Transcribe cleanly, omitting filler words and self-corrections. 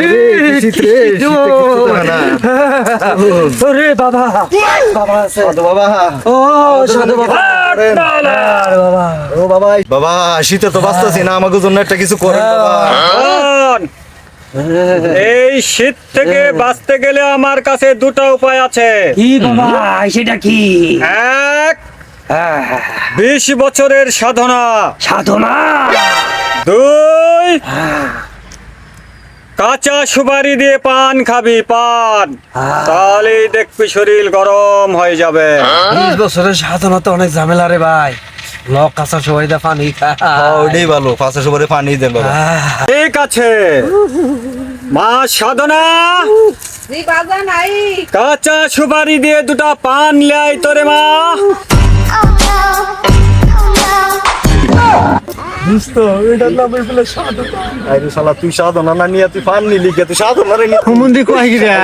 রে ওরে বাবা বাবা আছে সাধু বাবা ও সাধু বাবা বাবা ও বাবা বাবা শীতে তো বাঁচতেছি না, আমাকে জন্য একটা কিছু করেন বাবা। এই শীত থেকে বাঁচতে গেলে আমার কাছে দুটো উপায় আছে। কি বাবা সেটা কি? এক, 20 বছরের সাধনা। সাধনা। 2, কাঁচা সুপারি দিয়ে পান খাবি, পান, তাহলেই দেখবি শরীর গরম হয়ে যাবে। 20 বছরের সাধনা তো অনেক ঝামেলা রে ভাই। লোক কাঁচা সবাই দা পানি ওইটাই ভালো, 500 করে পানি দেন বাবা। ঠিক আছে মা সাধনা, কাঁচা সুপারি দিয়ে দুটা পান লাই তোরে মা। আরে শালা তুই সাধনা না নিয়ে তুই পান নিলি কে? তুই সাধনা রে নিয়ে মন্দির কয় গিরা